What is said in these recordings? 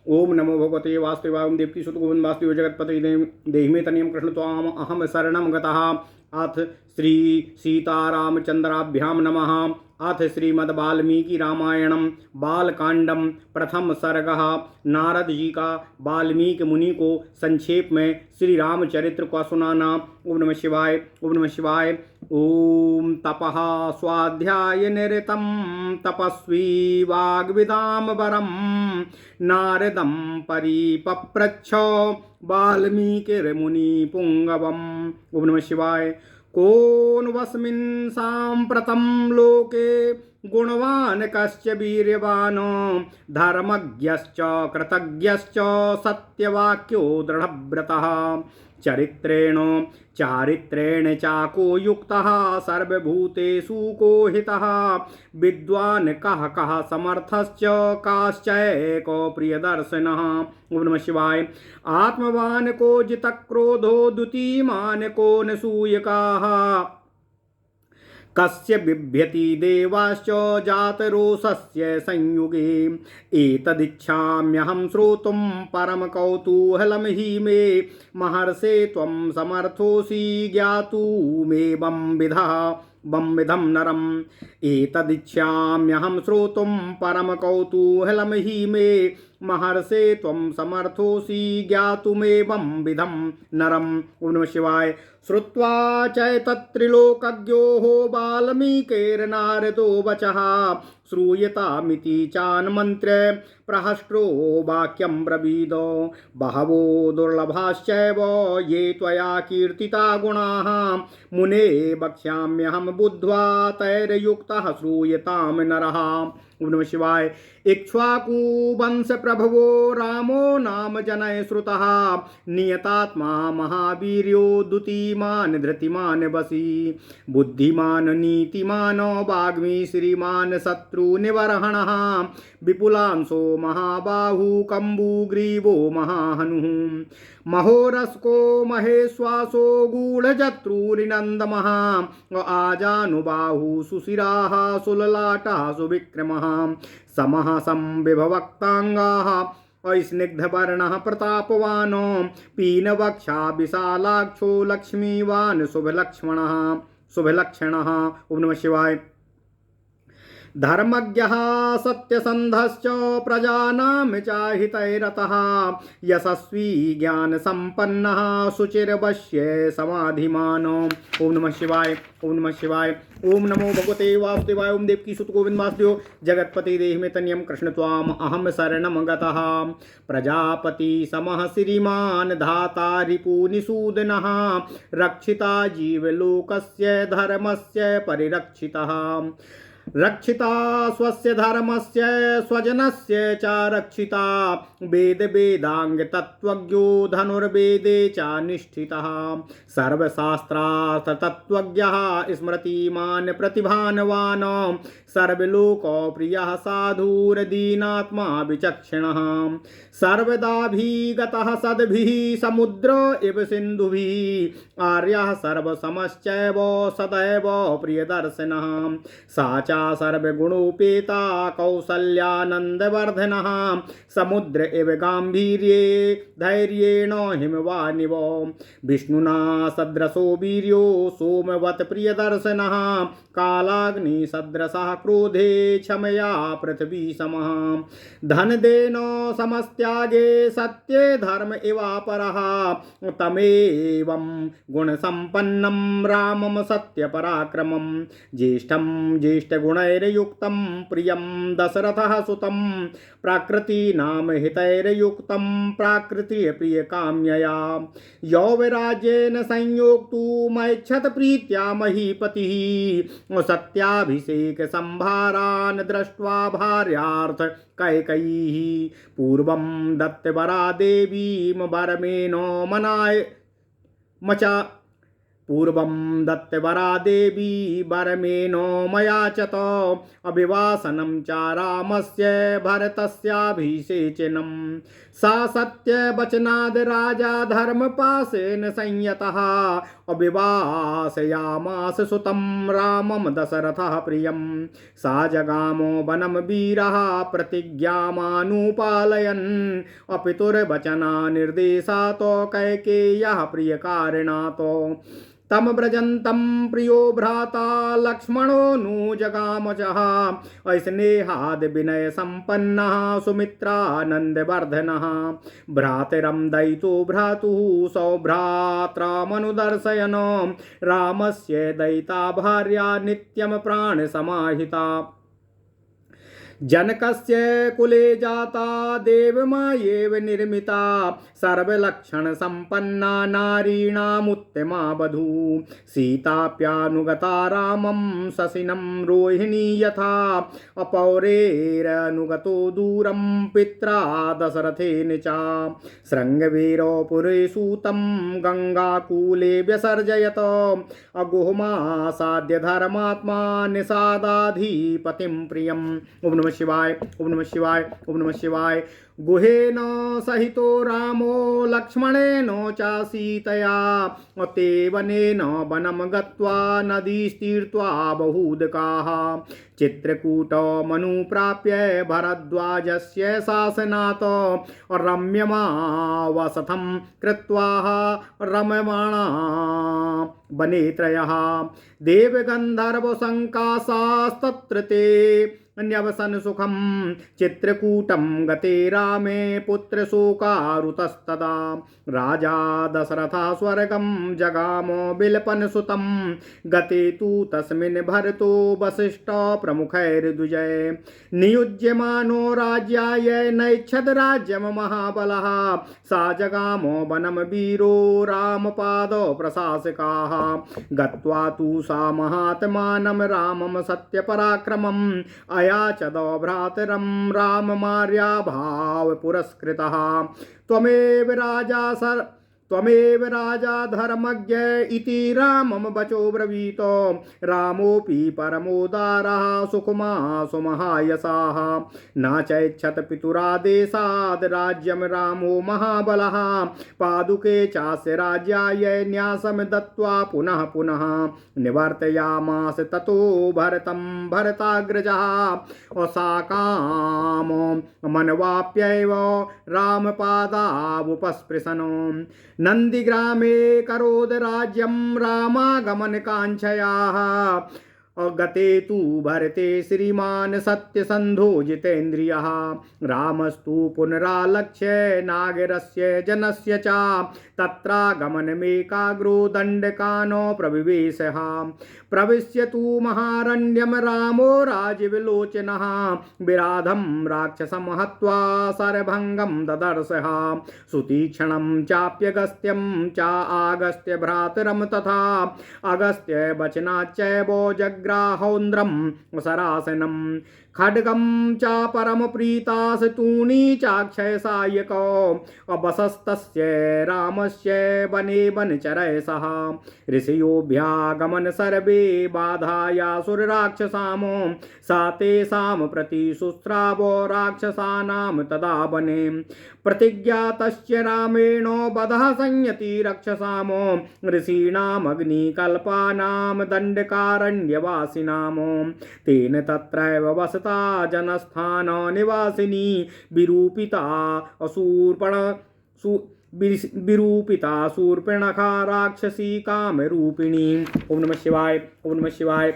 ओम नमो भगवते वासुदेवाय। ओम देवकी सुत गोविंद वासुदेव जगतपते देहि मे तनियम कृष्ण त्वाम अहम शरणम गतः। अथ श्री सीतारामचंद्राभ्यां नमः। अथ श्रीमद् वाल्मीकि रामायणम बालकांडम प्रथम सर्गः। नारद जी का वाल्मीकि मुनि को संक्षेप में श्री रामचरित्र को सुनाना। ओम नमः शिवाय। ओम नमः शिवाय। ओम तपः स्वाध्याय निरतं तपस्वी वाग्विदाम वरम नारदं परिपप्रच्छ वाल्मीकिर्मुनि पुंगवम्। ओम नमः शिवाय। कोन वस्मिन् साम्प्रतं लोके गुणवान् कश्च वीर्यवान् धर्मज्ञश्च कृतज्ञश्च सत्यवाक्यो दृढव्रतः चारित्रेण चाको युक्तः सर्वभूतेषु को हितः विद्वान् कः कः समर्थश्च काश्चैको प्रियदर्शनः। ओम नमः शिवाय। आत्मवान् को जितक्रोधो द्युतिमान् को न सूयकाः कस्य बिभ्यति देवाश्च जातरोषस्य संयुगे एतदिच्छाम्यहं श्रोतुं परम कौतूहलं हि मे महर्षे त्वं समर्थोऽसि ज्ञातुमेवं विधं नरम् एतदिच्छाम्यहं श्रोतुं परम कौतूहलं हि मे महर्षे त्वं समर्थोऽसि ज्ञातुमेवं विधं नरम्। ओम नमः शिवाय। श्रुत्वा चैतत्त्रिलोकज्ञो वाल्मीकिर्नारदो वचः श्रूयतामिति चान्मन्त्र्य प्रहष्ट्रो वाक्यं ब्रवीद बहवो दुर्लभाश्चैव ये त्वया कीर्तिता गुणाः मुने वक्ष्याम्यहं बुद्ध्वा तैर्युक्तः श्रूयतां नरः। ओम नमः शिवाय। इक्ष्वाकु वंश प्रभवो रामो नाम जनय श्रुतः नियतात्मा महावीर्यो द्युतिमान् धृतिमान् वशी बुद्धिमान् नीतिमान् वाग्मी श्रीमान् शत्रुनिवर्हणः विपुलांशो महाबाहु कम्बुग्रीवो महाहनुः महोरस्को महेश्वासो गूढजत्रुरिनन्दमः आजानुबाहु सुशिराः सुललाटः सुविक्रमः समः संविभवक्ताङ्गाः स्निग्धवर्णः प्रतापवान् पीनवक्षा विशालाक्षो लक्ष्मीवान् शुभलक्षणः। ओम नमः शिवाय। धर्मज्ञः सत्यसन्धश्च प्रजानां चाहितैरतः यशस्वी ज्ञानसम्पन्नः शुचिर्वश्य समाधिमान्। ओम नमः शिवाय। ओम नमः शिवाय। ओम नमो भगवते वासुदेवाय। ओम देवकी सुत गोविंद वासुदेव जगतपति देहि मे तनियं कृष्ण त्वाम अहम शरणं गतः। प्रजापति समः श्रीमान् धाता रिपुनिषूदनः रक्षिता जीवलोकस्य धर्मस्य परिरक्षितः रक्षिता स्वस्य धर्मस्य स्वजनस्य च रक्षिता वेद वेदांग तत्वज्ञो धनुर्वेदे च निष्ठितः सर्वशास्त्रार्थ तत्वज्ञः स्मृतिमान् प्रतिभानवान् सर्वलोको प्रियः साधुर्दीनात्मा विचक्षणः सर्वदाभिगतः सद्भिः समुद्र इव सिन्धुभिः आर्यः सर्वसमश्चैव सदैव प्रियदर्शनः सा च सर्वगुणोपेता कौसल्यानन्दवर्धनः समुद्र इव गाम्भीर्ये धैर्येण हिमवानिव विष्णुना सदृशो वीर्यो सोमवत् प्रियदर्शनः कालाग्नि सदृशः क्रोधे क्षमया पृथ्वी समः धनदेन समस्त्यागे सत्ये धर्म इवापरः तमेवं गुणसम्पन्नं रामं सत्यपराक्रमं ज्येष्ठं ज्येष्ठगुणैर्युक्तं प्रियं दशरथः सुतं प्राकृतीनां हितैर्युक्तं प्राकृतिप्रियकाम्यया यौवराज्येन संयोक्तुमैच्छत् प्रीत्या महीपतिः सत्याभिषेक संभारान् दृष्ट्वा भार्यार्थ कैकेयीः पूर्वं दत्तवरा देवीं वरमेण मनाय मचा पूर्वं दत्तवरा देवी वरमेण मयाचत अभिवासनं च रामस्य भरतस्याभिषेचनं सा सत्यवचनाद् राजा धर्मपाशेन संयतः विवासयामास सुतं रामं दशरथः प्रियं सा जगामो वनं वीरः प्रतिज्ञामानुपालयन् अपितुर्वचना निर्देशातो कैकेय्यः प्रियकारिणातो तम व्रजन्तं प्रियो भ्राता लक्ष्मणोऽनुजगामचः स्नेहाद् विनय सम्पन्नः सुमित्रानन्दवर्धनः भ्रातरं दयितो भ्रातुः सौभ्रात्रामनुदर्शयन् रामस्य दयिता भार्या नित्यं प्राणसमाहिता जनकस्य कुले जाता देवमायेव निर्मिता सर्वलक्षण संपन्ना नारीणामुत्तमा वधू सीताप्यानुगता रामं शशिनं रोहिणी यथा अपौरेरनुगतो दूरं पित्रा दशरथेन च शृङ्गवीरो पुरे सूतं गङ्गाकूले व्यसर्जयत अगुहमासाद्य धर्मात्मा निषादाधिपतिं प्रियम्। ओम नमः शिवाय, ओम नमः शिवाय, ओम नमः शिवाय। गुहेन सहितो रामो लक्ष्मणेन च सीतया ते वनेन वनं गत्वा नदीस्तीर्त्वा बहूदकाः चित्रकूटमनुप्राप्य भरद्वाजस्य शासनात् रम्यमावसथं कृत्वा रममाणा वने त्रयः देवगन्धर्वसङ्काशास्तत्र ते न्यवसन सुखं चित्रकूटं गते रामे पुत्रशोकारुतस्तदा राजा दशरथः स्वर्गं जगामो बिलपन सुतं गते तु तस्मिन् भरतो वसिष्ठ प्रमुखैर्द्विजय नियुज्यमानो राज्याय नैच्छद् राज्यं महाबलः सा जगामो वनं वीरो रामपादो प्रशासकाः गत्वा तु सा महात्मानं रामं सत्यपराक्रमम् अयाचद भ्रातरं राममार्या भाव पुरस्कृतः त्वमेव राजा धर्मज्ञ इति रामं वचो ब्रवीतो रामोऽपि परमोदारः सुकुमा सुमहायसाः न चैच्छत पितुरादेशाद् राज्यं रामो महाबलः पादुके चास्य राज्याय न्यासं दत्त्वा पुनः पुनः निवर्तयामास ततो भरतं भरताग्रजः असाकाम मनवाप्यैव रामपादावुपस्पृशन् नंदीग्रामे करोद राज्यं रामागमनकाङ्क्षयाः गते तु भरते श्रीमान् सत्यसन्धो जितेन्द्रियः रामस्तु पुनरालक्ष्य नागरस्य जनस्य च तत्रागमनमेकाग्रो दण्डकानो प्रविवेशः प्रविश्य तु महारण्यं रामो राजविलोचनः विराधं राक्षसं हत्वा शरभङ्गं ददर्शः सुतीक्ष्णं चाप्यगस्त्यं च आगस्त्य भ्रातरं तथा अगस्त्य वचनाच्चैव जग्राहौन्द्रं सरासनं खड्गं च परमप्रीतास तूणी चाक्षय सायको अवसस्तस्य रामस्य वने वनचरैः ऋषयोऽभ्यागमन सर्वे बाधायासुरराक्षसामो सा तेषां प्रति शुश्रावो राक्षसानां तदा वने प्रतिज्ञातस्य रामेण वधः संयति रक्षसामो ऋषीणामग्निकल्पानां दण्डकारण्यवासिनामो तेन तत्रैव वसता जनस्थान निवासिनी विरूपिता विरूपिता शूर्पणखा राक्षसी कामरूपिणी। ओम नमः शिवाय, ओम नमः शिवाय,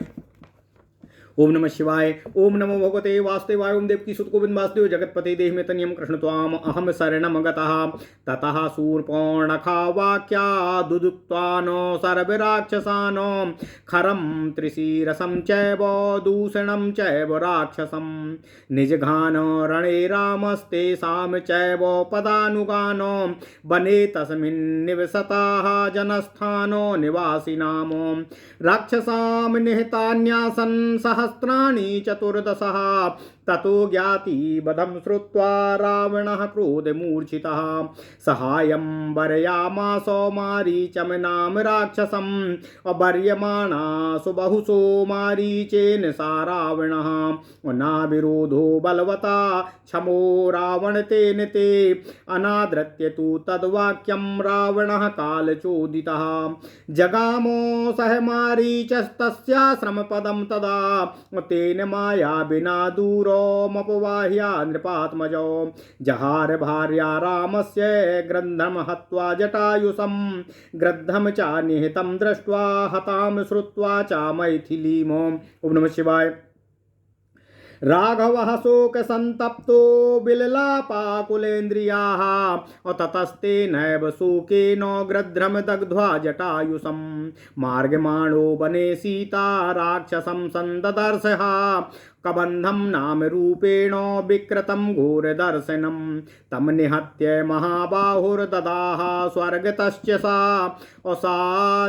ओम नमः शिवाय। ओम नमो भगवते वासुदेवाय। ओम देवकी सुत गोविंद वासुदेव जगतपते देहि में तनियम कृष्ण त्वाम अहम शरणम गतः ततः शूर्पणखा वाक्या दुदुक्त्वानो सर्वराक्षसानो खरं त्रिशिरसं चैव दूषणं चैव राक्षसं निजघान रणे रामस्तेषां चैव पदानुगानो वने तस्मिन् निवसताः जनस्थानो निवासिनामो राक्षसां निहतान्यासन् सहस्राणि चतुर्दशः ततो ज्ञातिवधं श्रुत्वा रावणः क्रोधमूर्छितः सहायं वरयामास मारीचं नाम राक्षसं वर्यमाणासु बहुशो मारीचेन सा रावणः नाविरोधो बलवता क्षमो रावण तेन ते अनादृत्य तु तद्वाक्यं रावणः कालचोदितः जगामो सह मारीचस्तस्याश्रमपदं तदा तेन माया विना दूरोमपवाह्या नृपात्मजो जहार भार्या रामस्य ग्रन्थं हत्वा जटायुषं ग्रन्थं च निहितं दृष्ट्वा हतां श्रुत्वा च मैथिलीमो। ओम नमः शिवाय। राघवः शोकसन्तप्तो बिललापाकुलेन्द्रियाः ततस्तेनैव शोकेन गृध्रं दग्ध्वा जटायुषं मार्गमाणो वने सीता राक्षसं सन्ददर्शः कबन्धं नाम रूपेण विकृतं घोरदर्शनं तं निहत्य महाबाहुर्ददाह स्वर्गतश्च सा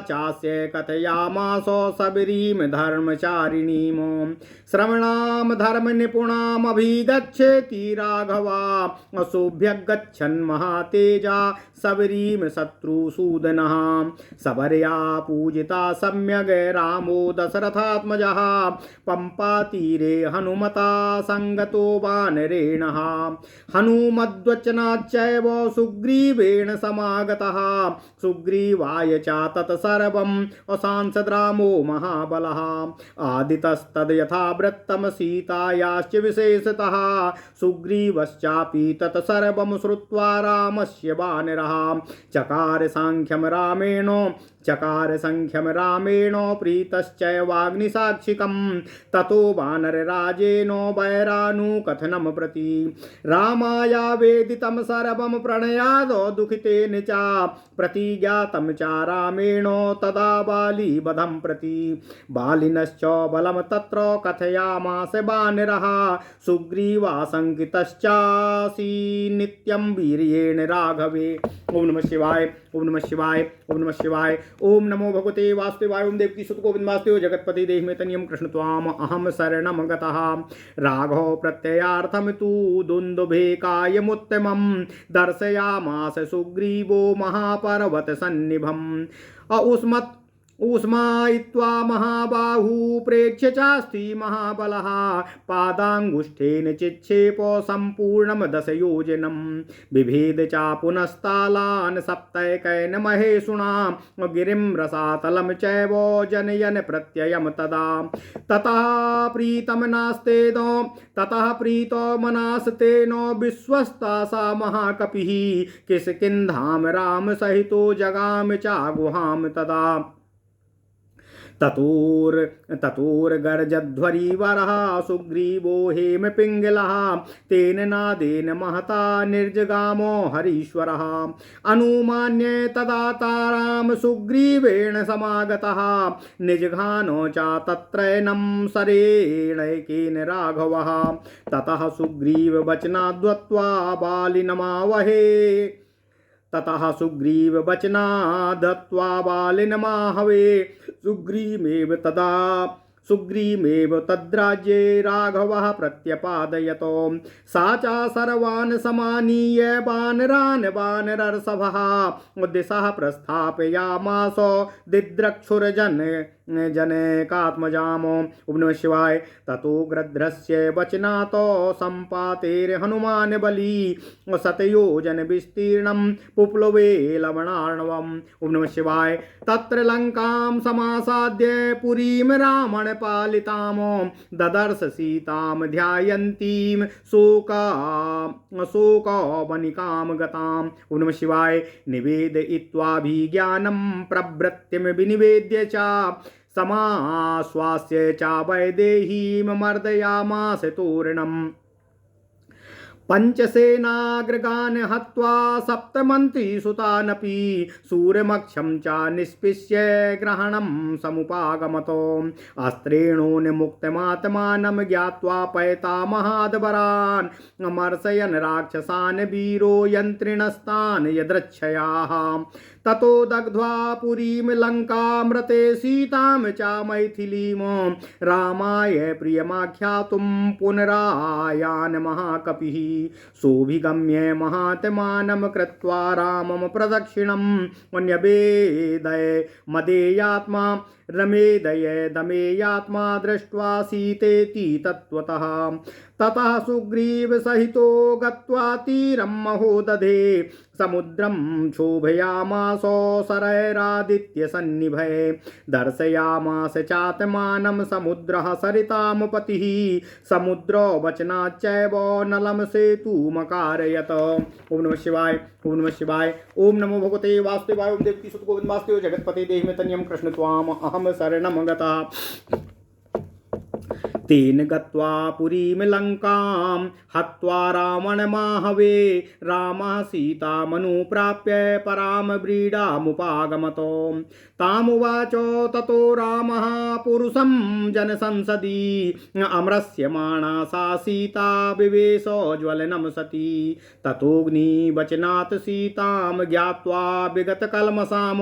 चास्य कथयामास सबरीं धर्मचारिणीं श्रवणां धर्मनिपुणामभिगच्छति राघवा असोभ्यगच्छन् महातेजा सबरीं शत्रुसूदनः सबर्या पूजिता सम्यग् रामो दशरथात्मजः पम्पातीरे हनुमता संगतो वानरेणः हनुमद्वचनाच्चैव सुग्रीवेण समागतः सुग्रीवाय च तत्सर्वम् असांसद् रामो महाबलः आदितस्तद् यथावृत्तं सीतायाश्च विशेषतः सुग्रीवश्चापि तत्सर्वं श्रुत्वा रामस्य वानरः चकार सांख्यं रामेण प्रीतश्चैवाग्निसाक्षिकं ततो वानरराजेन वैरानुकथनं प्रति रामाया वेदितं सर्वं प्रणयादो दुःखितेन च प्रतिज्ञातं च रामेण तदा बालीवधं प्रति बालिनश्च बलं तत्र कथयामास वानरः सुग्रीवाशङ्कितश्चासी नित्यं वीर्येण राघवे। ओम नमः शिवाय। ओम नमः शिवाय। ओम नमः शिवाय। ओम नमो भगवते वासुदेवाय। ओम देवकी सुत गोविंद वासुदेव जगत्पति देहि तनियं कृष्ण त्वाम अहम शरणं गतः राघव प्रत्ययार्थं तु दुन्दुभे कायमुत्तमं दर्शयामास सुग्रीवो महापर्वत सन्निभम् ऊष्मायित्वा महाबाहू प्रेक्ष्य चास्ति महाबलः पादाङ्गुष्ठेन चिक्षेप सम्पूर्णं दशयोजनं बिभेद च पुनस्तालान् सप्तैकेन महेशुना गिरिं रसातलं चैव जनयन् प्रत्ययं तदा ततः प्रीतो मनास्तेन विश्वस्ता सा महाकपिः किष्किन्धां राम सहितो जगाम च गुहां तदा ततोर्गर्जध्वरीवरः सुग्रीवो हेमपिङ्गलः तेन नादेन महता निर्जगामो हरीश्वरः अनुमान्ये तदा तारां सुग्रीवेण समागतः निजघानो च तत्रैनं सरेणैकेन राघवः ततः सुग्रीववचनाद्वत्वा बालिनमावहे ततः सुग्रीव वचना दत्वा बालिनमाहवे सुग्रीमेव तद्राज्ये राघवः प्रत्यपादयतो सा च सर्वान् समानीय वानरान् वानरर्षभः दिशः प्रस्थापयामास दिद्रक्षुर्जनकात्मजामो। ओम नमः शिवाय। ततो गृध्रस्य वचनातो सम्पातेर्हनुमान् बली शतयोजन विस्तीर्णं पुप्लवे लवणार्णवम्। ओम नमः शिवाय। तत्र लङ्कां समासाद्य पुरीं रावण पालितामो ददर्श सीतां ध्यायन्तीं शोकवनिकां गताम्। ओम नमः शिवाय। निवेदयित्वाभिज्ञानं प्रवृत्तिं विनिवेद्य च समाश्वास्य च वैदेहीं मर्दयामास तोरणम् पंचसेनाग्रगान् हत्वा सप्तमन्त्रिसुतानपि सूर्यमक्षं च निष्पिष्य ग्रहणं समुपागमतो अस्त्रेणोन्मुक्तमात्मानं ज्ञात्वा पैतामहाद्वरान् अमर्शयन् राक्षसान् वीरो यन्त्रिणस्तान् यदृच्छयाः ततो दग्ध्वा पुरीं लङ्कामृते सीतां च मैथिलीं रामाय प्रियमाख्यातुं पुनरायान महाकपिः सोऽभिगम्य महात्मानं कृत्वा रामं प्रदक्षिणं न्यवेदय मदेयात्मा रमेदय दमेयात्मा दृष्ट्वा सीतेति तत्त्वतः ततः सुग्रीव सहितो गत्वा तीरं महोदधे समुद्रं क्षोभयामासो सरैरादित्यसन्निभे दर्शयामास चात्मानं समुद्रः सरितां पतिः समुद्रो वचनाच्चैव नलं सेतुमकारयत। ओम नमः शिवाय, ओम नमः शिवाय, ओम नमो भगवते वासुदेवाय। ओम देवकी सुत गोविंद वासुदेव जगत्पते देहि में तन्यं कृष्ण त्वाम अहम शरणं गतः। तेन गत्वा पुरीं लङ्कां हत्वा रावणमाहवे रामः सीतामनुप्राप्य परां व्रीडामुपागमतो तामुवाच ततो रामः पुरुषं जनसंसदि अमृस्यमाणा सा सीता विवेशोज्ज्वलनं सती ततोऽग्निवचनात् सीतां ज्ञात्वा विगतकल्मषां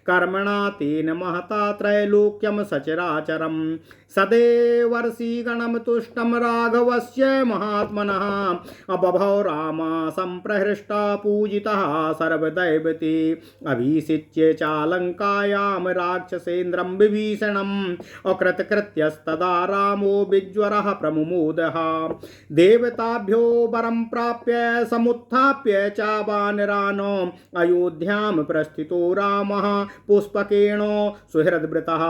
कर्मणा तेन महता त्रैलोक्यं सचराचरम् सदैवर्षि गणं तुष्टं राघवस्य महात्मनः बभौ राम सम्प्रहृष्टा पूजितः सर्वदैवते अभिषिच्य चालङ्कायां राक्षसेन्द्रं विभीषणम् अकृतकृत्यस्तदा रामो विज्वरः प्रमुमोदः देवताभ्यो वरं प्राप्य समुत्थाप्य च वानरान् अयोध्यां प्रस्थितो रामः पुष्पकेण सुहृद्वृतः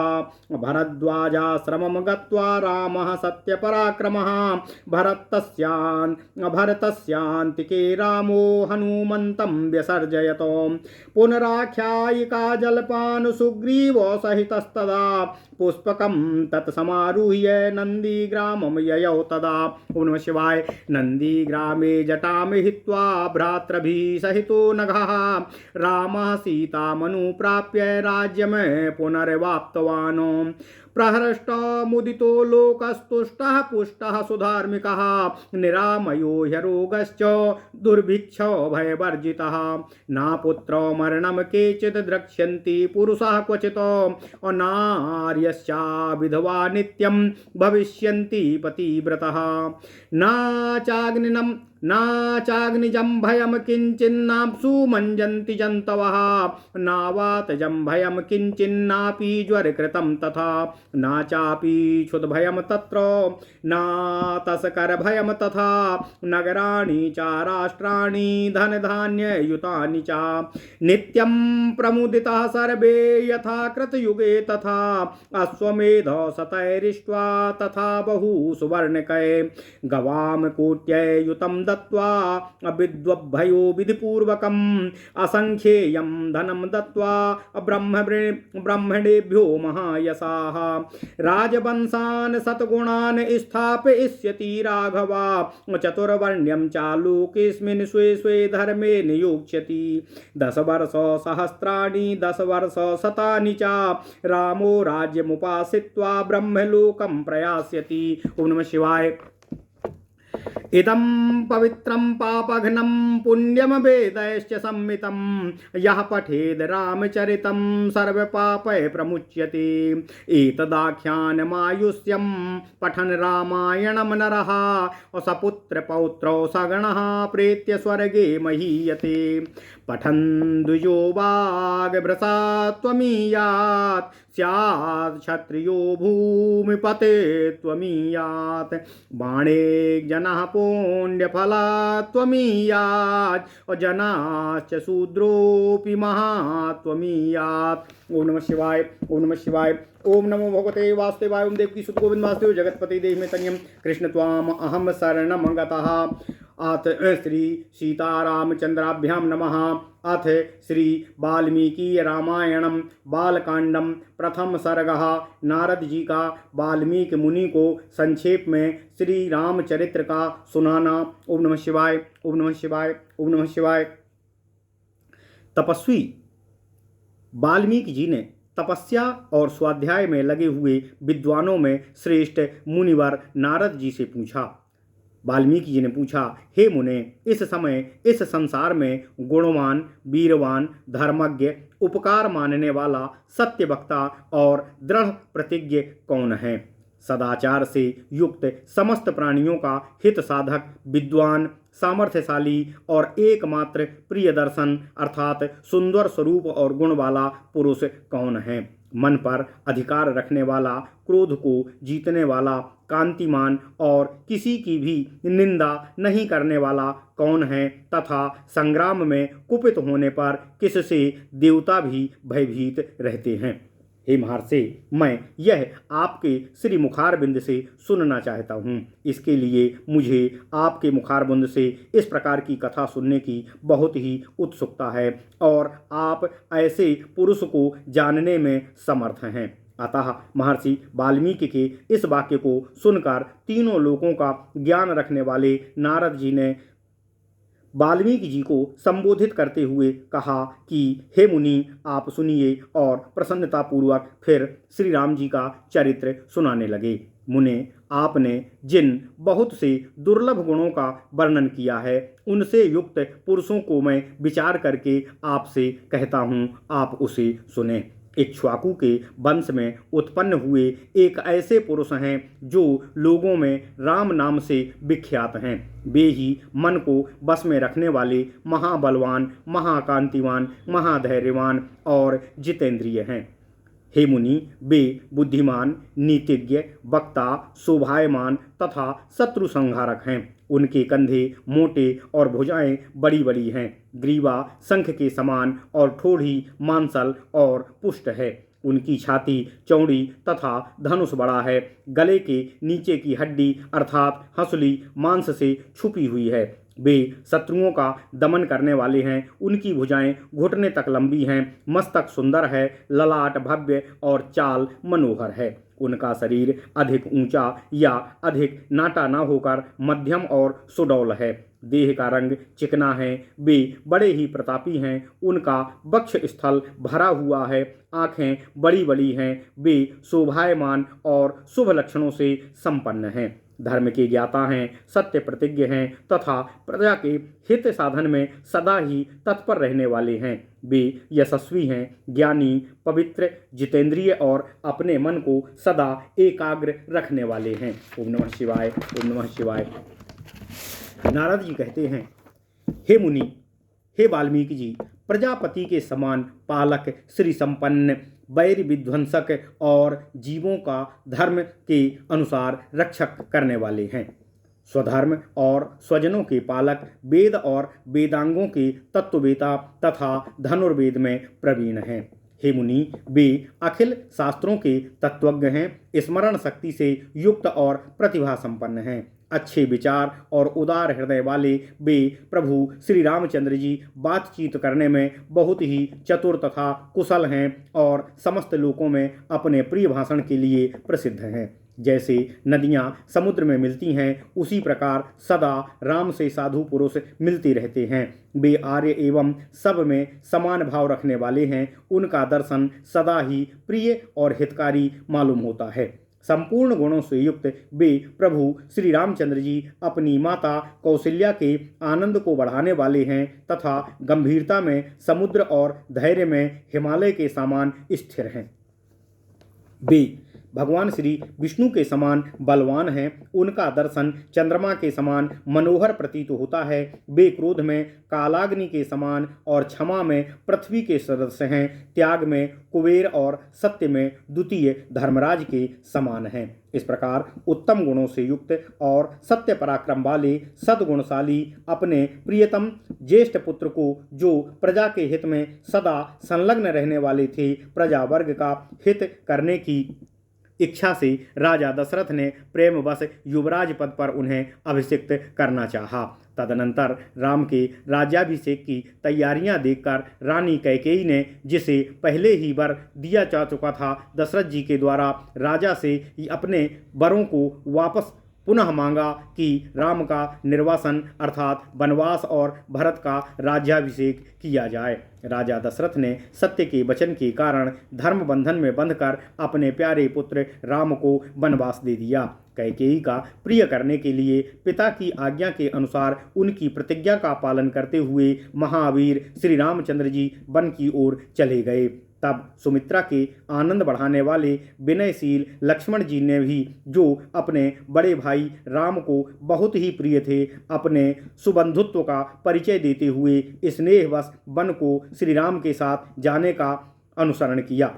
भरद्वाजाश्रमं गत्वा रामः सत्यपराक्रमः भरतस्यान्तिके रामो हनुमन्तं व्यसर्जयत पुनराख्यायिका जल्पान् सुग्रीवो सहितस्तदा पुष्पकं तत्समारुह्य नन्दीग्रामं ययौ तदा। ओम नमः शिवाय। नन्दीग्रामे जटां हित्वा भ्रातृभिः सहितो नघः रामः सीतामनुप्राप्य राज्यं पुनर्वाप्तवान् प्रहृष्टो मुदितो लोकस्तुष्टः पुष्टः सुधार्मिकः निरामयो ह्यरोगश्च दुर्भिक्षो भयवर्जितः न पुत्रो मरणं केचित् द्रक्ष्यन्ति पुरुषः क्वचित् नार्यश्चा विधवा नित्यं भविष्यन्ति पतिव्रतः न चाग्निजं भयं किञ्चिन्नाप्सु मञ्जन्ति जन्तवः नावातजं भयं किञ्चिन्नापि ज्वरकृतं तथा न चापि क्षुद्भयं तत्र न तस्करभयं तथा नगराणि च राष्ट्राणि धनधान्ययुतानि च नित्यं प्रमुदितः सर्वे यथा कृतयुगे तथा अश्वमेध शतैरिष्ट्वा तथा बहु सुवर्णकै गवां कूट्ययुतं दत्वा अविद्वभयो विधिपूर्वकम् असंख्येयं धनं दत्वा ब्रह्मणेभ्यो महायशाः राजवंशान् सद्गुणान् स्थापयिष्यति राघवा चतुर्वर्ण्यं चालुकेऽस्मिन् स्वे स्वे धर्मे नियोक्ष्यति 10 वर्षसहस्राणि 10 वर्षशतानि च रामो राज्यमुपाश्रित्वा ब्रह्मलोकं प्रयास्यति। ओम नमः शिवाय। इदं पवित्रं पापघ्नं पुण्यं वेदैश्च सम्मितं यः पठेद् रामचरितं सर्वपापैः प्रमुच्यते एतदाख्यानमायुष्यं पठन् रामायणं नरः सपुत्रपौत्रौ सगणः प्रेत्य स्वर्गे महीयते पठन् द्विजो वाग्भृशा त्वमीयात् स्यात् क्षत्रियो भूमिपते त्वमीयात् बाणे जनः पुण्यफला त्वमीयात् जनाश्च शूद्रोऽपि महात्वमीयात्। ओम नमः शिवाय। ओम नमः शिवाय। ओम नमो भगवते वासुदेवाय। ओम देवकी सुत गोविंद वासुदेव जगत्पते देहि में तन्यं कृष्ण त्वाम अहम शरणं गतः। अथ श्री सीतारामचंद्राभ्यां नमः। अथ श्री वाल्मीकि रामायणम बालकांडम प्रथम सर्गः। नारद जी का वाल्मीकि मुनि को संक्षेप में श्री रामचरित्र का सुनाना। ओम नमः शिवाय। ओम नमः शिवाय। ओम नमः शिवाय। तपस्वी वाल्मीकि जी ने तपस्या और स्वाध्याय में लगे हुए विद्वानों में श्रेष्ठ मुनिवर नारद जी से पूछा, वाल्मीकि जी ने पूछा, हे मुने, इस समय इस संसार में गुणवान, वीरवान, धर्मज्ञ, उपकार मानने वाला, सत्य वक्ता और दृढ़ प्रतिज्ञ कौन है? सदाचार से युक्त, समस्त प्राणियों का हित साधक, विद्वान, सामर्थ्यशाली और एकमात्र प्रिय दर्शन अर्थात सुंदर स्वरूप और गुण वाला पुरुष कौन है? मन पर अधिकार रखने वाला, क्रोध को जीतने वाला, कांतिमान और किसी की भी निंदा नहीं करने वाला कौन है? तथा संग्राम में कुपित होने पर किससे देवता भी भयभीत रहते हैं? हे महर्षि, मैं यह आपके श्री मुखारबिंद से सुनना चाहता हूँ। इसके लिए मुझे आपके मुखारबिंद से इस प्रकार की कथा सुनने की बहुत ही उत्सुकता है और आप ऐसे पुरुष को जानने में समर्थ हैं। अतः महर्षि वाल्मीकि के इस वाक्य को सुनकर तीनों लोकों का ज्ञान रखने वाले नारद जी ने वाल्मीकि जी को संबोधित करते हुए कहा कि हे मुनि, आप सुनिए, और प्रसन्नतापूर्वक फिर श्री राम जी का चरित्र सुनाने लगे। मुने, आपने जिन बहुत से दुर्लभ गुणों का वर्णन किया है, उनसे युक्त पुरुषों को मैं विचार करके आपसे कहता हूँ, आप उसे सुने। इक्ष्वाकु के वंश में उत्पन्न हुए एक ऐसे पुरुष हैं जो लोगों में राम नाम से विख्यात हैं। वे ही मन को वश में रखने वाले महाबलवान, महाकांतिवान, महाधैर्यवान और जितेंद्रिय हैं। हे मुनि, वे बुद्धिमान, नीतिज्ञ, वक्ता, शोभायमान तथा शत्रु संहारक हैं। उनके कंधे मोटे और भुजाएं बड़ी बड़ी हैं। ग्रीवा शंख के समान और ठोड़ी मांसल और पुष्ट है। उनकी छाती चौड़ी तथा धनुष बड़ा है। गले के नीचे की हड्डी अर्थात हंसुली मांस से छुपी हुई है। वे शत्रुओं का दमन करने वाले हैं। उनकी भुजाएं घुटने तक लंबी हैं। मस्तक सुंदर है, ललाट भव्य और चाल मनोहर है। उनका शरीर अधिक ऊंचा या अधिक नाटा न होकर मध्यम और सुडौल है। देह का रंग चिकना है। वे बड़े ही प्रतापी हैं। उनका वक्ष स्थल भरा हुआ है। आँखें बड़ी बड़ी हैं। वे शोभायमान और शुभ लक्षणों से संपन्न हैं। धर्म के ज्ञाता हैं, सत्य प्रतिज्ञ हैं तथा प्रजा के हित साधन में सदा ही तत्पर रहने वाले हैं। वे यशस्वी हैं, ज्ञानी, पवित्र, जितेंद्रिय और अपने मन को सदा एकाग्र रखने वाले हैं। ओम नमः शिवाय, ओम नमः शिवाय। नारद जी कहते हैं, हे मुनि, हे वाल्मीकि जी, प्रजापति के समान पालक, श्री संपन्न, वैर विध्वंसक और जीवों का धर्म के अनुसार रक्षक करने वाले हैं। स्वधर्म और स्वजनों के पालक, वेद और वेदांगों के तत्ववेता तथा धनुर्वेद में प्रवीण हैं। हे मुनि, वे अखिल शास्त्रों के तत्वज्ञ हैं। स्मरण शक्ति से युक्त और प्रतिभा संपन्न हैं। अच्छे विचार और उदार हृदय वाले वे प्रभु श्री रामचंद्र जी बातचीत करने में बहुत ही चतुर तथा कुशल हैं और समस्त लोकों में अपने प्रिय भाषण के लिए प्रसिद्ध हैं। जैसे नदियाँ समुद्र में मिलती हैं, उसी प्रकार सदा राम से साधु पुरुष मिलते रहते हैं। वे आर्य एवं सब में समान भाव रखने वाले हैं। उनका दर्शन सदा ही प्रिय और हितकारी मालूम होता है। संपूर्ण गुणों से युक्त वे प्रभु श्री रामचंद्र जी अपनी माता कौशल्या के आनंद को बढ़ाने वाले हैं तथा गंभीरता में समुद्र और धैर्य में हिमालय के समान स्थिर हैं। वे भगवान श्री विष्णु के समान बलवान हैं। उनका दर्शन चंद्रमा के समान मनोहर प्रतीत होता है। वे क्रोध में कालाग्नि के समान और क्षमा में पृथ्वी के सदस्य हैं। त्याग में कुबेर और सत्य में द्वितीय धर्मराज के समान हैं। इस प्रकार उत्तम गुणों से युक्त और सत्य पराक्रम वाले सद्गुणशाली अपने प्रियतम ज्येष्ठ पुत्र को, जो प्रजा के हित में सदा संलग्न रहने वाले थे, प्रजा वर्ग का हित करने की इच्छा से राजा दशरथ ने प्रेमवश युवराज पद पर उन्हें अभिषिक्त करना चाहा। तदनंतर राम के राज्याभिषेक की तैयारियां देखकर रानी कैकेयी ने, जिसे पहले ही वर दिया जा चुका था, दशरथ जी के द्वारा राजा से अपने वरों को वापस पुनः मांगा कि राम का निर्वासन अर्थात वनवास और भरत का राज्याभिषेक किया जाए। राजा दशरथ ने सत्य के वचन के कारण धर्म बंधन में बंधकर अपने प्यारे पुत्र राम को वनवास दे दिया। कैकेयी का प्रिय करने के लिए पिता की आज्ञा के अनुसार उनकी प्रतिज्ञा का पालन करते हुए महावीर श्री रामचंद्र जी वन की ओर चले गए। तब सुमित्रा के आनंद बढ़ाने वाले विनयशील लक्ष्मण जी ने भी, जो अपने बड़े भाई राम को बहुत ही प्रिय थे, अपने सुबंधुत्व का परिचय देते हुए स्नेहवश वन को श्री राम के साथ जाने का अनुसरण किया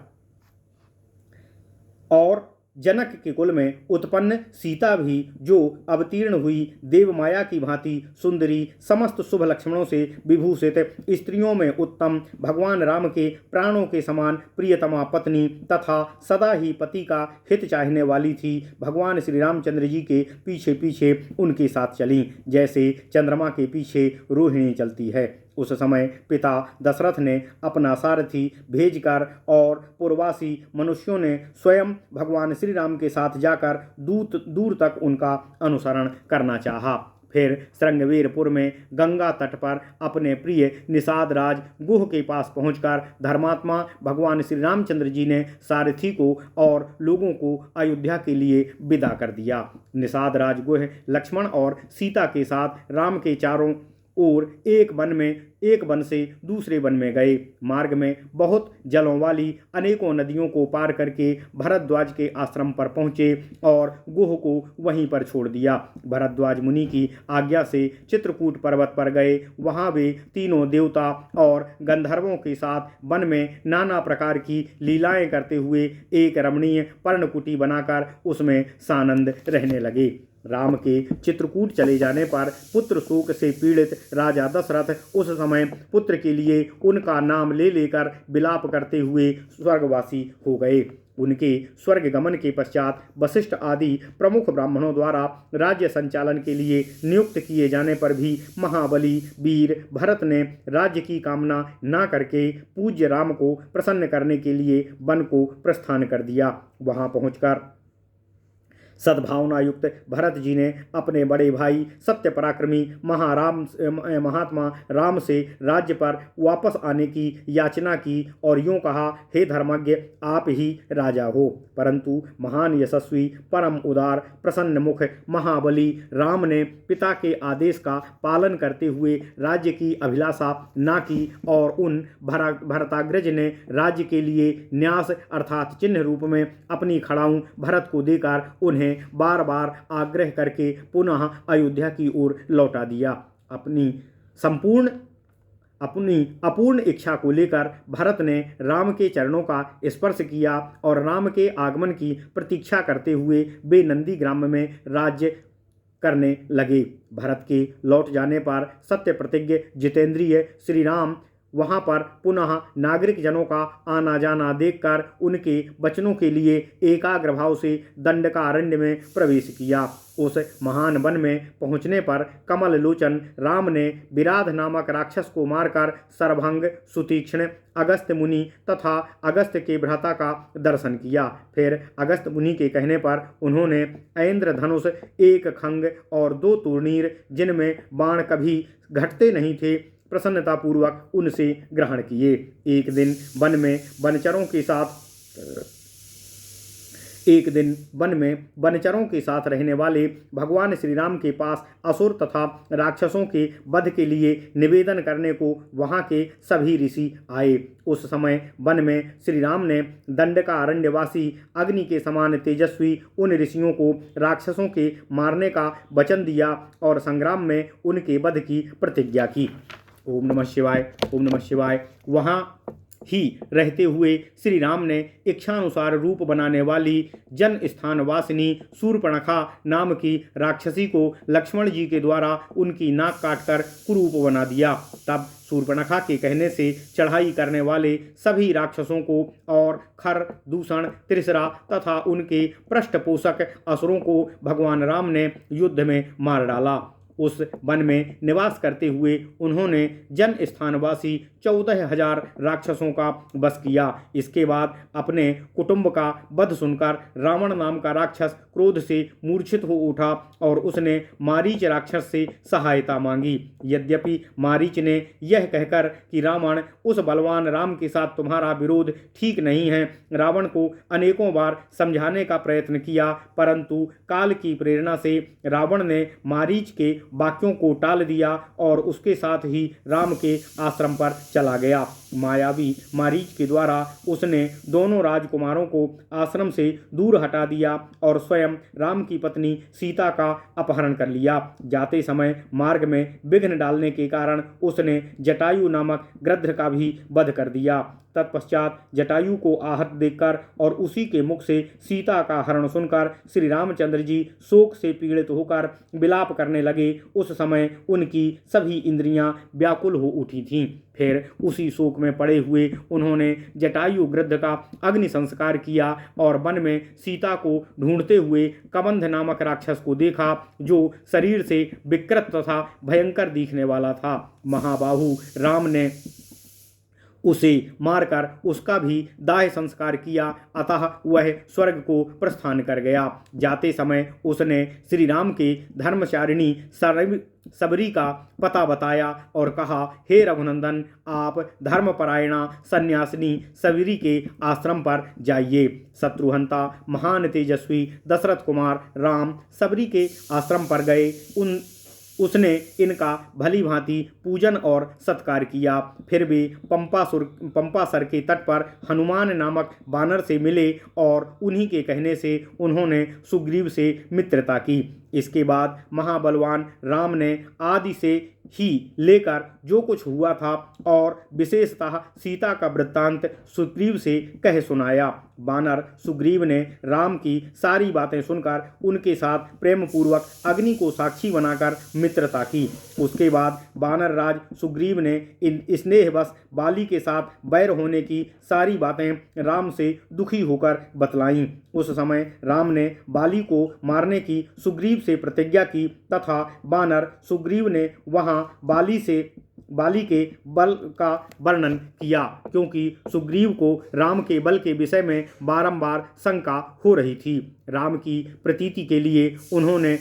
और जनक के कुल में उत्पन्न सीता भी, जो अवतीर्ण हुई देवमाया की भांति सुंदरी, समस्त शुभ लक्षणों से विभूषित, स्त्रियों में उत्तम, भगवान राम के प्राणों के समान प्रियतमा पत्नी तथा सदा ही पति का हित चाहने वाली थी, भगवान श्री रामचंद्र जी के पीछे पीछे उनके साथ चलीं, जैसे चंद्रमा के पीछे रोहिणी चलती है। उस समय पिता दशरथ ने अपना सारथी भेजकर और पूर्ववासी मनुष्यों ने स्वयं भगवान श्री राम के साथ जाकर दूर तक उनका अनुसरण करना चाहा। फिर श्रृंगवीरपुर में गंगा तट पर अपने प्रिय निषाद राज गुह के पास पहुंचकर धर्मात्मा भगवान श्री रामचंद्र जी ने सारथी को और लोगों को अयोध्या के लिए विदा कर दिया। निषाद राज गुह लक्ष्मण और सीता के साथ राम के चारों ओर एक वन से दूसरे वन में गए। मार्ग में बहुत जलों वाली अनेकों नदियों को पार करके भरद्वाज के आश्रम पर पहुँचे और गुह को वहीं पर छोड़ दिया। भरद्वाज मुनि की आज्ञा से चित्रकूट पर्वत पर गए। वहाँ वे तीनों देवता और गंधर्वों के साथ वन में नाना प्रकार की लीलाएं करते हुए एक रमणीय पर्णकुटी बनाकर उसमें सानंद रहने लगे। राम के चित्रकूट चले जाने पर पुत्र शोक से पीड़ित राजा दशरथ उस समय पुत्र के लिए उनका नाम ले लेकर विलाप करते हुए स्वर्गवासी हो गए। उनके स्वर्ग गमन के पश्चात वशिष्ठ आदि प्रमुख ब्राह्मणों द्वारा राज्य संचालन के लिए नियुक्त किए जाने पर भी महाबली वीर भरत ने राज्य की कामना न करके पूज्य राम को प्रसन्न करने के लिए वन को प्रस्थान कर दिया। वहां पहुंचकर सद्भावना युक्त भरत जी ने अपने बड़े भाई सत्य पराक्रमी महात्मा राम से राज्य पर वापस आने की याचना की और यूँ कहा, हे धर्मज्ञ, आप ही राजा हो। परंतु महान यशस्वी परम उदार प्रसन्न मुख महाबली राम ने पिता के आदेश का पालन करते हुए राज्य की अभिलाषा न की और उन भरताग्रज ने राज्य के लिए न्यास अर्थात चिन्ह रूप में अपनी खड़ाऊं भरत को देकर उन्हें बार बार आग्रह करके पुनः अयोध्या की ओर लौटा दिया। अपनी अपूर्ण इच्छा को लेकर भरत ने राम के चरणों का स्पर्श किया और राम के आगमन की प्रतीक्षा करते हुए वे नंदी ग्राम में राज्य करने लगे। भरत के लौट जाने पर सत्य प्रतिज्ञ जितेंद्रिय श्री राम वहां पर पुनः नागरिक जनों का आना जाना देखकर उनके वचनों के लिए एकाग्र भाव से दंडकारण्य में प्रवेश किया। उस महान वन में पहुंचने पर कमल लोचन राम ने विराध नामक राक्षस को मारकर सर्वभंग सुतीक्ष्ण अगस्त्य मुनि तथा अगस्त्य के भ्राता का दर्शन किया। फिर अगस्त्य मुनि के कहने पर उन्होंने ऐन्द्र धनुष, एक खंग और 2 तूर्णीर जिनमें बाण कभी घटते नहीं थे प्रसन्नतापूर्वक उनसे ग्रहण किए। एक दिन वन में वनचरों के साथ रहने वाले भगवान श्री राम के पास असुर तथा राक्षसों के वध के लिए निवेदन करने को वहां के सभी ऋषि आए। उस समय वन में श्री राम ने दंडकारण्यवासी अग्नि के समान तेजस्वी उन ऋषियों को राक्षसों के मारने का वचन दिया और संग्राम में उनके वध की प्रतिज्ञा की। ओम नमः शिवाय, ओम नमः शिवाय। वहाँ ही रहते हुए श्री राम ने इच्छानुसार रूप बनाने वाली जन स्थान वासिनी शूर्पणखा नाम की राक्षसी को लक्ष्मण जी के द्वारा उनकी नाक काटकर कुरूप बना दिया। तब शूर्पणखा के कहने से चढ़ाई करने वाले सभी राक्षसों को और खर, दूषण, त्रिसरा तथा उनके पृष्ठपोषक असुरों को भगवान राम ने युद्ध में मार डाला। उस वन में निवास करते हुए उन्होंने जन स्थानवासी 14,000 राक्षसों का वश किया। इसके बाद अपने कुटुंब का वध सुनकर रावण नाम का राक्षस क्रोध से मूर्छित हो उठा और उसने मारीच राक्षस से सहायता मांगी। यद्यपि मारीच ने यह कहकर कि रावण, उस बलवान राम के साथ तुम्हारा विरोध ठीक नहीं है, रावण को अनेकों बार समझाने का प्रयत्न किया, परंतु काल की प्रेरणा से रावण ने मारीच के वाक्यों को टाल दिया और उसके साथ ही राम के आश्रम पर चला गया। मायावी मारीच के द्वारा उसने दोनों राजकुमारों को आश्रम से दूर हटा दिया और स्वयं राम की पत्नी सीता का अपहरण कर लिया। जाते समय मार्ग में विघ्न डालने के कारण उसने जटायु नामक गृध्र का भी वध कर दिया। तत्पश्चात जटायु को आहत देखकर और उसी के मुख से सीता का हरण सुनकर श्री रामचंद्र जी शोक से पीड़ित होकर विलाप करने लगे। उस समय उनकी सभी इंद्रियां व्याकुल हो उठी थीं। फिर उसी शोक में पड़े हुए उन्होंने जटायु गृध्र का अग्नि संस्कार किया और वन में सीता को ढूंढते हुए कबंध नामक राक्षस को देखा, जो शरीर से विकृत तथा भयंकर दिखने वाला था। महाबाहु राम ने उसे मारकर उसका भी दाह संस्कार किया, अतः वह स्वर्ग को प्रस्थान कर गया। जाते समय उसने श्री राम के धर्मचारिणी सबरी का पता बताया और कहा, हे रघुनंदन, आप धर्मपरायणा सन्यासिनी सबरी के आश्रम पर जाइए। शत्रुहंता महान तेजस्वी दशरथ कुमार राम सबरी के आश्रम पर गए। उसने इनका भली भांति पूजन और सत्कार किया। फिर वे पंपासर के तट पर हनुमान नामक बानर से मिले और उन्हीं के कहने से उन्होंने सुग्रीव से मित्रता की। इसके बाद महाबलवान राम ने आदि से ही लेकर जो कुछ हुआ था और विशेषतः सीता का वृत्तांत सुग्रीव से कह सुनाया। बानर सुग्रीव ने राम की सारी बातें सुनकर उनके साथ प्रेम पूर्वक अग्नि को साक्षी बनाकर मित्रता की। उसके बाद बानर राज सुग्रीव ने स्नेहवश बाली के साथ बैर होने की सारी बातें राम से दुखी होकर बतलाईं। उस समय राम ने बाली को मारने की सुग्रीव से प्रतिज्ञा की तथा बानर सुग्रीव ने वहां बाली के बल का वर्णन किया, क्योंकि सुग्रीव को राम के बल के विषय में बारंबार शंका हो रही थी। राम की प्रतीति के लिए उन्होंने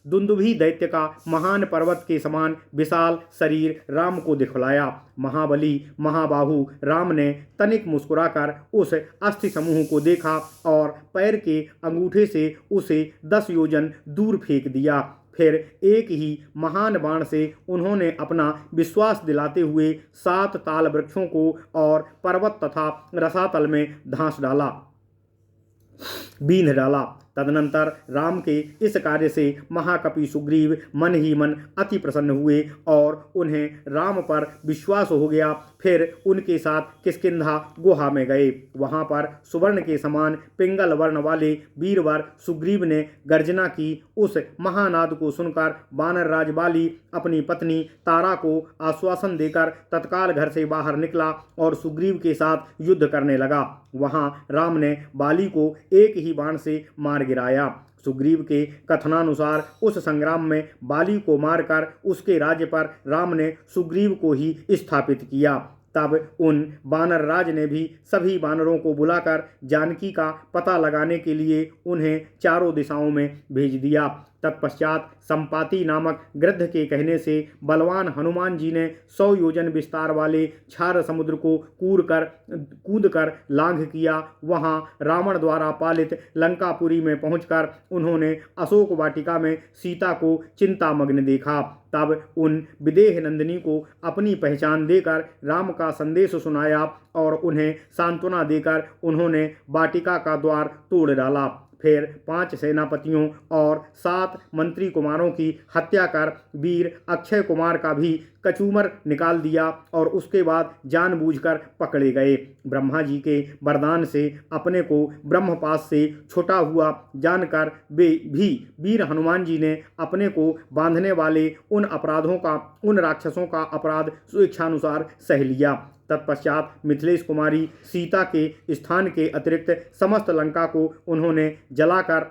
दुंदुभी दैत्य का महान पर्वत के समान विशाल शरीर राम को दिखलाया। महाबली महाबाहु राम ने तनिक मुस्कुराकर उस अस्थि समूह को देखा और पैर के अंगूठे से उसे 10 योजन दूर फेंक दिया। फिर एक ही महान बाण से उन्होंने अपना विश्वास दिलाते हुए 7 ताल वृक्षों को और पर्वत तथा रसातल में बींध डाला। तदनंतर राम के इस कार्य से महाकपि सुग्रीव मन ही मन अति प्रसन्न हुए और उन्हें राम पर विश्वास हो गया। फिर उनके साथ किष्किंधा गुहा में गए। वहां पर सुवर्ण के समान पिंगल वर्ण वाले वीरवर सुग्रीव ने गर्जना की। उस महानाद को सुनकर वानर राज बाली अपनी पत्नी तारा को आश्वासन देकर तत्काल घर से बाहर निकला और सुग्रीव के साथ युद्ध करने लगा। वहां राम ने बाली को एक ही बाण से मार गिराया। सुग्रीव के कथनानुसार उस संग्राम में बाली को मारकर उसके राज्य पर राम ने सुग्रीव को ही स्थापित किया। तब उन बानर राज ने भी सभी बानरों को बुलाकर जानकी का पता लगाने के लिए उन्हें चारों दिशाओं में भेज दिया। तत्पश्चात संपाति नामक गृध्र के कहने से बलवान हनुमान जी ने 100 योजन विस्तार वाले क्षार समुद्र को कूदकर लांघ किया। वहां रावण द्वारा पालित लंकापुरी में पहुंचकर उन्होंने अशोक वाटिका में सीता को चिंतामग्न देखा। तब उन विदेह नंदिनी को अपनी पहचान देकर राम का संदेश सुनाया और उन्हें सांत्वना देकर उन्होंने वाटिका का द्वार तोड़ डाला। फिर 5 सेनापतियों और 7 मंत्री कुमारों की हत्या कर वीर अक्षय कुमार का भी कचूमर निकाल दिया और उसके बाद जानबूझकर पकड़े गए। ब्रह्मा जी के वरदान से अपने को ब्रह्मपाश से छुटा हुआ जानकर वे भी वीर हनुमान जी ने अपने को बांधने वाले उन राक्षसों का अपराध स्वेच्छानुसार सह लिया। तत्पश्चात मिथिलेश कुमारी सीता के स्थान के अतिरिक्त समस्त लंका को उन्होंने जलाकर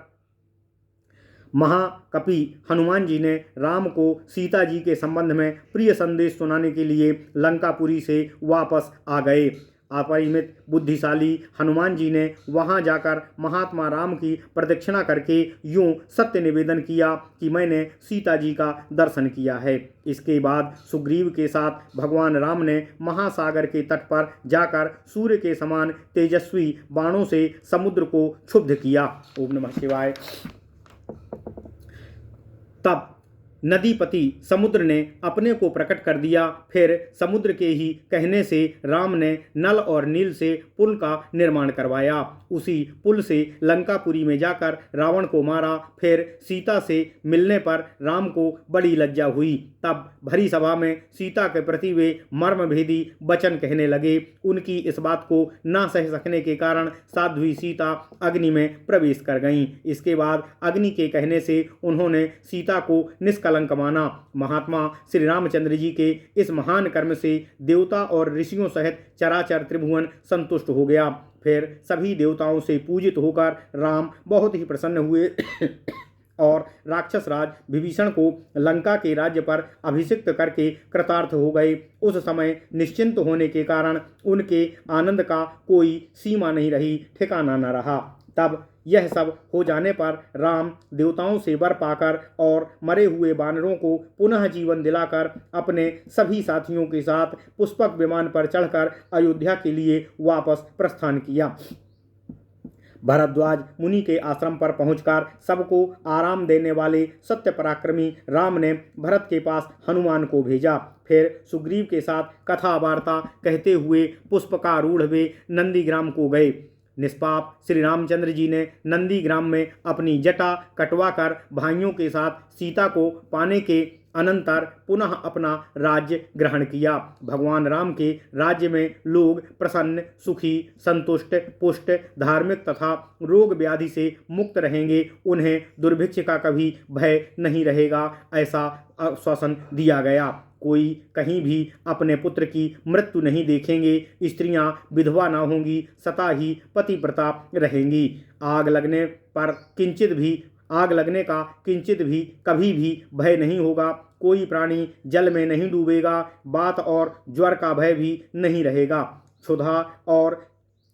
महाकपि हनुमान जी ने राम को सीता जी के संबंध में प्रिय संदेश सुनाने के लिए लंकापुरी से वापस आ गए। अपरिमित बुद्धिशाली हनुमान जी ने वहां जाकर महात्मा राम की प्रदक्षिणा करके यूं सत्य निवेदन किया कि मैंने सीता जी का दर्शन किया है। इसके बाद सुग्रीव के साथ भगवान राम ने महासागर के तट पर जाकर सूर्य के समान तेजस्वी बाणों से समुद्र को क्षुब्ध किया। ओम नमः शिवाय। तब नदीपति समुद्र ने अपने को प्रकट कर दिया। फिर समुद्र के ही कहने से राम ने नल और नील से पुल का निर्माण करवाया। उसी पुल से लंकापुरी में जाकर रावण को मारा। फिर सीता से मिलने पर राम को बड़ी लज्जा हुई। तब भरी सभा में सीता के प्रति वे मर्मभेदी वचन कहने लगे। उनकी इस बात को ना सह सकने के कारण साध्वी सीता अग्नि में प्रवेश कर गईं। इसके बाद अग्नि के कहने से उन्होंने सीता को निष्कलंक माना। महात्मा श्री रामचंद्र जी के इस महान कर्म से देवता और ऋषियों सहित चराचर त्रिभुवन संतुष्ट हो गया। फिर सभी देवताओं से पूजित होकर राम बहुत ही प्रसन्न हुए और राक्षस राज विभीषण को लंका के राज्य पर अभिषिक्त करके कृतार्थ हो गए। उस समय निश्चिंत होने के कारण उनके आनंद का कोई सीमा नहीं रही, ठिकाना न रहा। तब यह सब हो जाने पर राम देवताओं से वर पाकर और मरे हुए वानरों को पुनः जीवन दिलाकर अपने सभी साथियों के साथ पुष्पक विमान पर चढ़कर अयोध्या के लिए वापस प्रस्थान किया। भरद्वाज मुनि के आश्रम पर पहुंचकर सबको आराम देने वाले सत्य पराक्रमी राम ने भरत के पास हनुमान को भेजा। फिर सुग्रीव के साथ कथा वार्ता कहते हुए पुष्पकारूढ़ वे नंदीग्राम को गए। निष्पाप श्री रामचंद्र जी ने नंदीग्राम में अपनी जटा कटवाकर भाइयों के साथ सीता को पाने के अनंतर पुनः अपना राज्य ग्रहण किया। भगवान राम के राज्य में लोग प्रसन्न, सुखी, संतुष्ट, पुष्ट, धार्मिक तथा रोग व्याधि से मुक्त रहेंगे। उन्हें दुर्भिक्ष का कभी भय नहीं रहेगा, ऐसा आश्वासन दिया गया। कोई कहीं भी अपने पुत्र की मृत्यु नहीं देखेंगे। स्त्रियां विधवा न होंगी, सदा ही पतिव्रता रहेंगी। आग लगने का किंचित भी कभी भी भय नहीं होगा। कोई प्राणी जल में नहीं डूबेगा। बात और ज्वर का भय भी नहीं रहेगा। क्षुधा और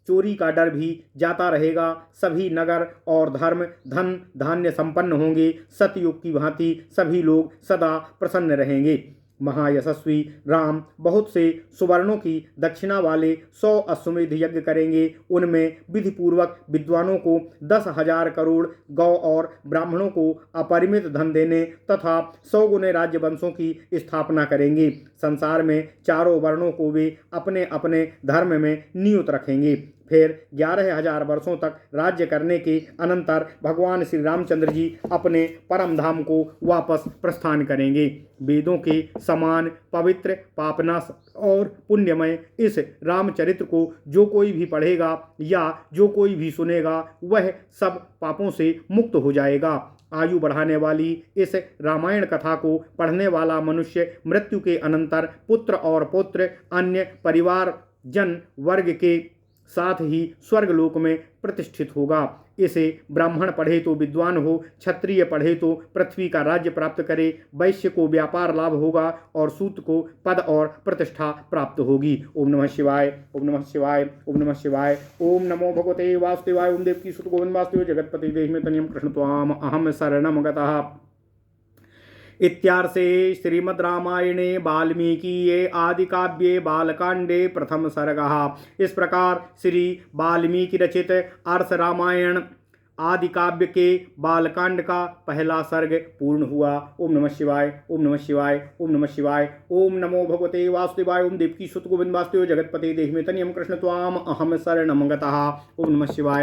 चोरी का डर भी जाता रहेगा। सभी नगर और धर्म, धन, धान्य संपन्न होंगे। सतयुग की भांति सभी लोग सदा प्रसन्न रहेंगे। महायशस्वी राम बहुत से सुवर्णों की दक्षिणा वाले 100 अश्वमेध यज्ञ करेंगे। उनमें विधिपूर्वक विद्वानों को 10,000 करोड़ गौ और ब्राह्मणों को अपरिमित धन देने तथा 100 गुने राज्य वंशों की स्थापना करेंगे। संसार में चारों वर्णों को वे अपने अपने धर्म में नियुक्त रखेंगे। फिर 11,000 वर्षों तक राज्य करने के अनंतर भगवान श्री रामचंद्र जी अपने परम धाम को वापस प्रस्थान करेंगे। वेदों के समान पवित्र, पापनाश और पुण्यमय इस रामचरित्र को जो कोई भी पढ़ेगा या जो कोई भी सुनेगा वह सब पापों से मुक्त हो जाएगा। आयु बढ़ाने वाली इस रामायण कथा को पढ़ने वाला मनुष्य मृत्यु के अनंतर पुत्र और पौत्र, अन्य परिवार जन वर्ग के साथ ही स्वर्गलोक में प्रतिष्ठित होगा। इसे ब्राह्मण पढ़े तो विद्वान हो, क्षत्रिय पढ़े तो पृथ्वी का राज्य प्राप्त करे, वैश्य को व्यापार लाभ होगा और सूत को पद और प्रतिष्ठा प्राप्त होगी। ओम नमः शिवाय, ओम नमः शिवाय, ओम नमः शिवाय। ओम नमो भगवते वासुदेवाय। ओम देवकी सुत गोविंद वासुदेव जगतपति देहि में तनियम कृष्ण त्वाम अहम शरणम गतः। इत्यार्षे श्रीमद् रामायणे वाल्मीकिये आदिकाव्ये बालकांडे प्रथम सर्गः। इस प्रकार श्री वाल्मीकि रचित अर्ष रामायण आदि काव्य के बालकांड का पहला सर्ग पूर्ण हुआ। ओम नमः शिवाय, ओम नमः शिवाय, ओम नमः शिवाय। ओम नमो भगवते वासुदेवाय। ओम देवकी सुत गोविंद वासुदेव जगतपते देहि में तनियम कृष्ण त्वाम अहम शरणम गतः। ओम नमः शिवाय।